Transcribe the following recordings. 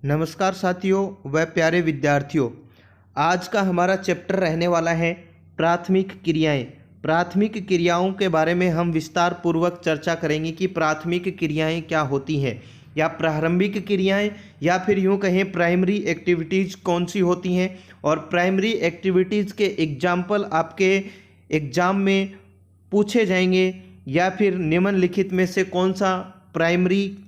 नमस्कार साथियों व प्यारे विद्यार्थियों। आज का हमारा चैप्टर रहने वाला है प्राथमिक क्रियाएं। प्राथमिक क्रियाओं के बारे में हम विस्तार पूर्वक चर्चा करेंगे कि प्राथमिक क्रियाएं क्या होती हैं, या प्रारंभिक क्रियाएं, या फिर यूँ कहें प्राइमरी एक्टिविटीज़ कौन सी होती हैं। और प्राइमरी एक्टिविटीज़ के एग्जाम्पल आपके एग्ज़ाम में पूछे जाएंगे, या फिर निम्नलिखित में से कौन सा प्राइमरी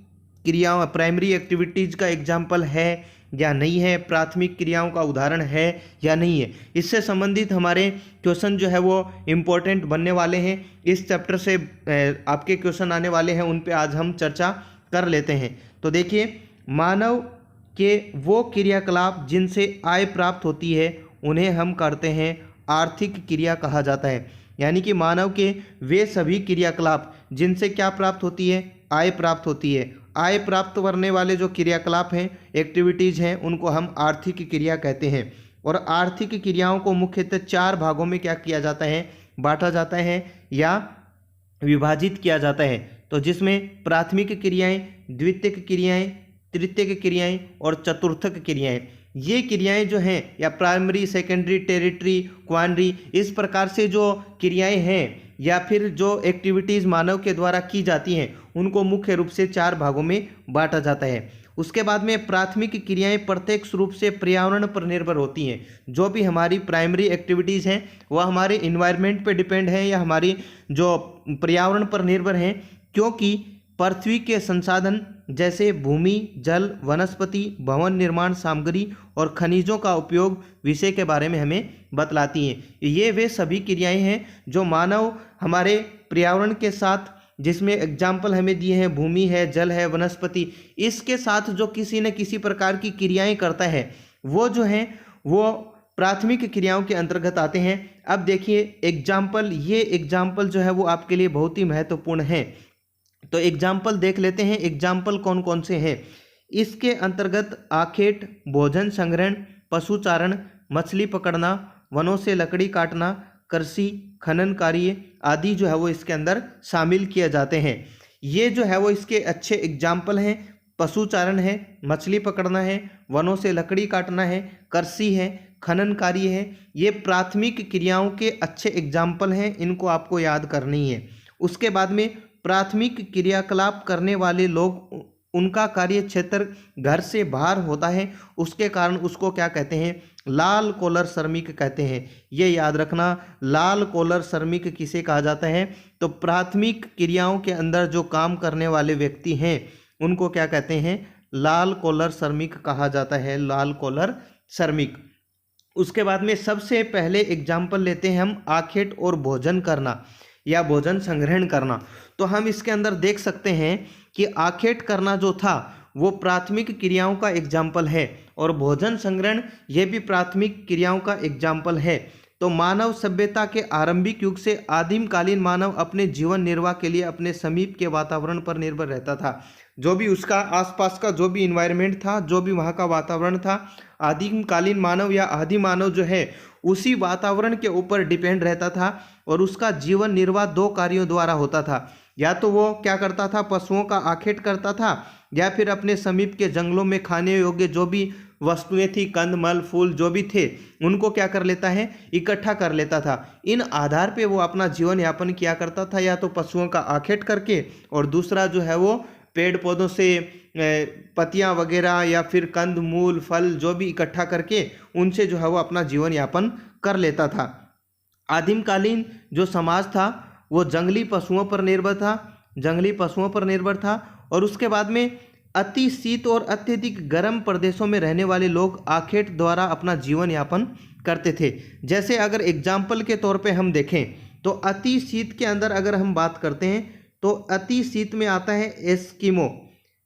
एक्टिविटीज़ का एग्जाम्पल है या नहीं है, प्राथमिक क्रियाओं का उदाहरण है या नहीं है। इससे संबंधित हमारे क्वेश्चन जो है वो इम्पोर्टेंट बनने वाले हैं। इस चैप्टर से आपके क्वेश्चन आने वाले हैं, उन पे आज हम चर्चा कर लेते हैं। तो देखिए, मानव के वो क्रियाकलाप जिनसे आय प्राप्त होती है उन्हें हम करते हैं आर्थिक क्रिया कहा जाता है। यानी कि मानव के वे सभी क्रियाकलाप जिनसे क्या प्राप्त होती है, आय प्राप्त होती है। आय प्राप्त करने वाले जो क्रियाकलाप हैं, एक्टिविटीज़ हैं, उनको हम आर्थिक क्रिया कहते हैं। और आर्थिक क्रियाओं को मुख्यतः 4 भागों में क्या किया जाता है, बांटा जाता है या विभाजित किया जाता है। तो जिसमें प्राथमिक क्रियाएं, द्वितीयक क्रियाएं, तृतीयक क्रियाएं और चतुर्थक क्रियाएं, ये क्रियाएं जो हैं, या प्राइमरी, सेकेंडरी, टेरिटरी, क्वानरी, इस प्रकार से जो क्रियाएं हैं या फिर जो एक्टिविटीज़ मानव के द्वारा की जाती हैं, उनको मुख्य रूप से 4 भागों में बांटा जाता है। उसके बाद में प्राथमिक क्रियाएं प्रत्यक्ष रूप से पर्यावरण पर निर्भर होती हैं। जो भी हमारी प्राइमरी एक्टिविटीज़ हैं वह हमारे इन्वायरमेंट पर डिपेंड है या हमारी जो पर्यावरण पर निर्भर हैं, क्योंकि पृथ्वी के संसाधन जैसे भूमि, जल, वनस्पति, भवन निर्माण सामग्री और खनिजों का उपयोग विषय के बारे में हमें बतलाती हैं। ये वे सभी क्रियाएं हैं जो मानव हमारे पर्यावरण के साथ, जिसमें एग्जाम्पल हमें दिए हैं, भूमि है, जल है, वनस्पति, इसके साथ जो किसी न किसी प्रकार की क्रियाएं करता है, वो जो हैं वो प्राथमिक क्रियाओं के अंतर्गत आते हैं। अब देखिए एग्जाम्पल, ये एग्जाम्पल जो है वो आपके लिए बहुत ही महत्वपूर्ण है। तो एग्जाम्पल देख लेते हैं, एग्जाम्पल कौन कौन से हैं। इसके अंतर्गत आखेट, भोजन संग्रहण, पशुचारण, मछली पकड़ना, वनों से लकड़ी काटना, कृषि, खनन कार्य आदि जो है वो इसके अंदर शामिल किए जाते हैं। ये जो है वो इसके अच्छे एग्जाम्पल हैं। पशुचारण है, मछली पकड़ना है, वनों से लकड़ी काटना है, कृषि है, खनन कार्य है, ये प्राथमिक क्रियाओं के अच्छे एग्जाम्पल हैं। इनको आपको याद करनी है। उसके बाद में प्राथमिक क्रियाकलाप करने वाले लोग, उनका कार्य क्षेत्र घर से बाहर होता है, उसके कारण उसको क्या कहते हैं, लाल कॉलर श्रमिक कहते हैं। ये याद रखना, लाल कॉलर श्रमिक किसे कहा जाता है, तो प्राथमिक क्रियाओं के अंदर जो काम करने वाले व्यक्ति हैं उनको क्या कहते हैं, लाल कॉलर श्रमिक कहा जाता है, लाल कॉलर श्रमिक। उसके बाद में सबसे पहले एग्जाम्पल लेते हैं हम आखेट और भोजन करना या भोजन संग्रहण करना। तो हम इसके अंदर देख सकते हैं कि आखेट करना जो था वो प्राथमिक क्रियाओं का एग्जाम्पल है, और भोजन संग्रहण ये भी प्राथमिक क्रियाओं का एग्जाम्पल है। तो मानव सभ्यता के आरंभिक युग से आदिमकालीन मानव अपने जीवन निर्वाह के लिए अपने समीप के वातावरण पर निर्भर रहता था। जो भी उसका आसपास का जो भी इन्वायरमेंट था, जो भी वहाँ का वातावरण था, आदिमकालीन मानव या आदि मानव जो है उसी वातावरण के ऊपर डिपेंड रहता था, और उसका जीवन निर्वाह 2 कार्यों द्वारा होता था। या तो वो क्या करता था, पशुओं का आखेट करता था, या फिर अपने समीप के जंगलों में खाने योग्य जो भी वस्तुएं थी, कंद, मल, फूल जो भी थे, उनको क्या कर लेता है, इकट्ठा कर लेता था। इन आधार पे वो अपना जीवन यापन किया करता था, या तो पशुओं का आखेट करके, और दूसरा जो है वो पेड़ पौधों से पत्तियां वगैरह या फिर कंद, मूल, फल जो भी इकट्ठा करके उनसे जो है वो अपना जीवन यापन कर लेता था। आदिमकालीन जो समाज था वो जंगली पशुओं पर निर्भर था, और उसके बाद में अति शीत और अत्यधिक गर्म प्रदेशों में रहने वाले लोग आखेट द्वारा अपना जीवन यापन करते थे। जैसे अगर एग्जाम्पल के तौर पे हम देखें तो अति शीत के अंदर अगर हम बात करते हैं तो अति शीत में आता है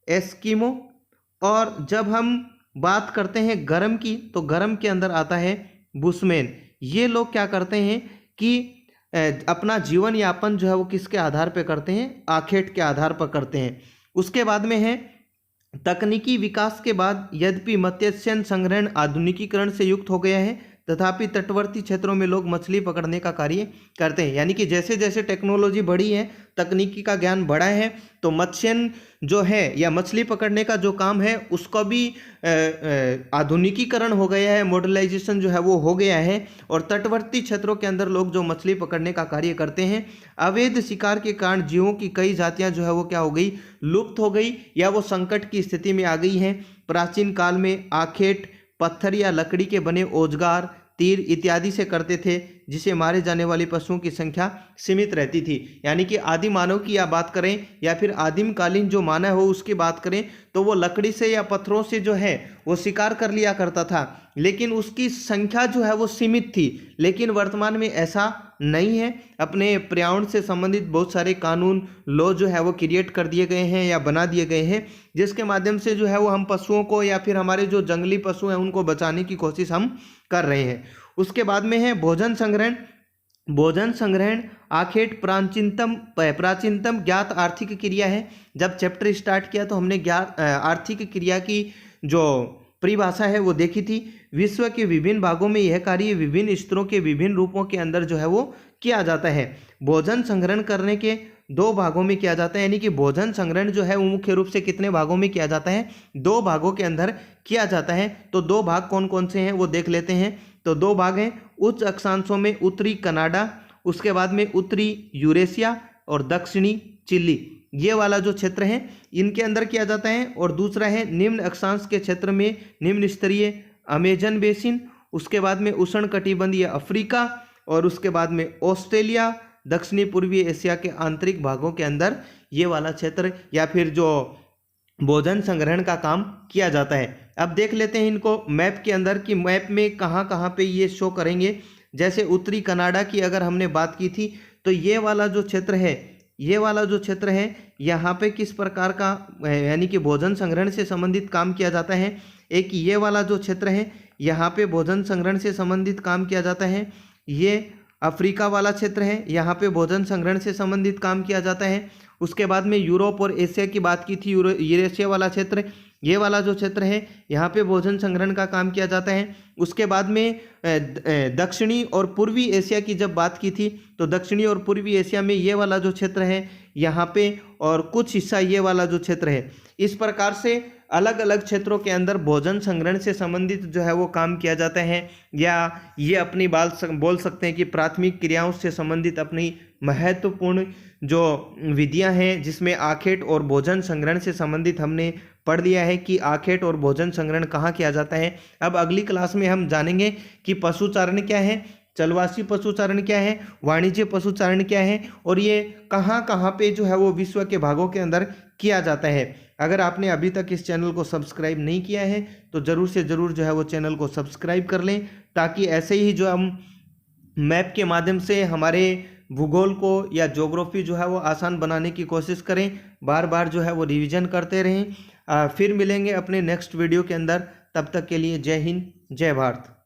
एस्किमो, और जब हम बात करते हैं गर्म की तो गर्म के अंदर आता है बुशमैन। ये लोग क्या करते हैं कि अपना जीवन यापन जो है वो किसके आधार पर करते हैं, आखेट के आधार पर करते हैं। उसके बाद में है तकनीकी विकास के बाद यद्यपि मत्स्य संग्रहण आधुनिकीकरण से युक्त हो गया है, तथापि तटवर्ती क्षेत्रों में लोग मछली पकड़ने का कार्य करते हैं। यानी कि जैसे जैसे टेक्नोलॉजी बढ़ी है, तकनीकी का ज्ञान बढ़ा है, तो मत्स्यन जो है या मछली पकड़ने का जो काम है उसका भी आधुनिकीकरण हो गया है, मॉडर्नाइजेशन जो है वो हो गया है। और तटवर्ती क्षेत्रों के अंदर लोग जो मछली पकड़ने का कार्य करते हैं, अवैध शिकार के कारण जीवों की कई जातियां जो है वो क्या हो गई, लुप्त हो गई या वो संकट की स्थिति में आ गई हैं। प्राचीन काल में आखेट पत्थर या लकड़ी के बने औजार, तीर इत्यादि से करते थे, जिसे मारे जाने वाले पशुओं की संख्या सीमित रहती थी। यानी कि आदि मानव की या बात करें या फिर आदिम कालीन जो मानव हो उसकी बात करें तो वो लकड़ी से या पत्थरों से जो है वो शिकार कर लिया करता था, लेकिन उसकी संख्या जो है वो सीमित थी। लेकिन वर्तमान में ऐसा नहीं है। अपने पर्यावरण से संबंधित बहुत सारे कानून लॉ जो है वो क्रिएट कर दिए गए हैं या बना दिए गए हैं, जिसके माध्यम से जो है वो हम पशुओं को या फिर हमारे जो जंगली पशु हैं उनको बचाने की कोशिश हम कर रहे हैं। उसके बाद में है भोजन संग्रहण। भोजन संग्रहण आखेट प्राचीनतम ज्ञात आर्थिक क्रिया है। जब चैप्टर स्टार्ट किया तो हमने ज्ञात आर्थिक क्रिया की जो परिभाषा है वो देखी थी। विश्व के विभिन्न भागों में यह कार्य विभिन्न स्तरों के विभिन्न रूपों के अंदर जो है वो किया जाता है। भोजन संग्रहण करने के दो भागों में किया जाता है, यानी कि भोजन संग्रहण जो है वो मुख्य रूप से कितने भागों में किया जाता है, दो भागों के अंदर किया जाता है। तो दो भाग कौन कौन से हैं वो देख लेते हैं। तो दो भाग हैं, उच्च अक्षांशों में उत्तरी कनाडा, उसके बाद में उत्तरी यूरेशिया और दक्षिणी चिली, ये वाला जो क्षेत्र है इनके अंदर किया जाता है। और दूसरा है निम्न अक्षांश के क्षेत्र में निम्न स्तरीय अमेजन बेसिन, उसके बाद में उष्ण कटिबंधीय अफ्रीका और उसके बाद में ऑस्ट्रेलिया, दक्षिणी पूर्वी एशिया के आंतरिक भागों के अंदर ये वाला क्षेत्र या फिर जो भोजन संग्रहण का काम किया जाता है। अब देख लेते हैं इनको मैप के अंदर कि मैप में कहाँ कहाँ पे ये शो करेंगे। जैसे उत्तरी कनाडा की अगर हमने बात की थी तो ये वाला जो क्षेत्र है, ये वाला जो क्षेत्र है यहाँ पे किस प्रकार का यानी कि भोजन संग्रहण से संबंधित काम किया जाता है। एक ये वाला जो क्षेत्र है यहाँ पे भोजन संग्रहण से संबंधित काम किया जाता है। ये अफ्रीका वाला क्षेत्र है, यहाँ पे भोजन संग्रहण से संबंधित काम किया जाता है। उसके बाद में यूरोप और एशिया की बात की थी, यूरेशिया वाला क्षेत्र, ये वाला जो क्षेत्र है यहाँ पे भोजन संग्रहण का काम किया जाता है। उसके बाद में दक्षिणी और पूर्वी एशिया की जब बात की थी तो दक्षिणी और पूर्वी एशिया में ये वाला जो क्षेत्र है यहाँ पे और कुछ हिस्सा ये वाला जो क्षेत्र है, इस प्रकार से अलग अलग क्षेत्रों के अंदर भोजन संग्रहण से संबंधित जो है वो काम किया जाता है। या ये अपनी बोल सकते हैं कि प्राथमिक क्रियाओं से संबंधित अपनी महत्वपूर्ण जो विधियां हैं, जिसमें आखेट और भोजन संग्रहण से संबंधित हमने पढ़ लिया है कि आखेट और भोजन संग्रहण कहाँ किया जाता है। अब अगली क्लास में हम जानेंगे कि पशुचारण क्या है, चलवासी पशुचारण क्या है, वाणिज्य पशुचारण क्या है और ये कहाँ कहाँ पे जो है वो विश्व के भागों के अंदर किया जाता है। अगर आपने अभी तक इस चैनल को सब्सक्राइब नहीं किया है तो ज़रूर से ज़रूर जो है वो चैनल को सब्सक्राइब कर लें, ताकि ऐसे ही जो हम मैप के माध्यम से हमारे भूगोल को या ज्योग्राफी जो है वो आसान बनाने की कोशिश करें, बार बार जो है वो रिवीजन करते रहें। फिर मिलेंगे अपने नेक्स्ट वीडियो के अंदर, तब तक के लिए जय हिंद, जय भारत।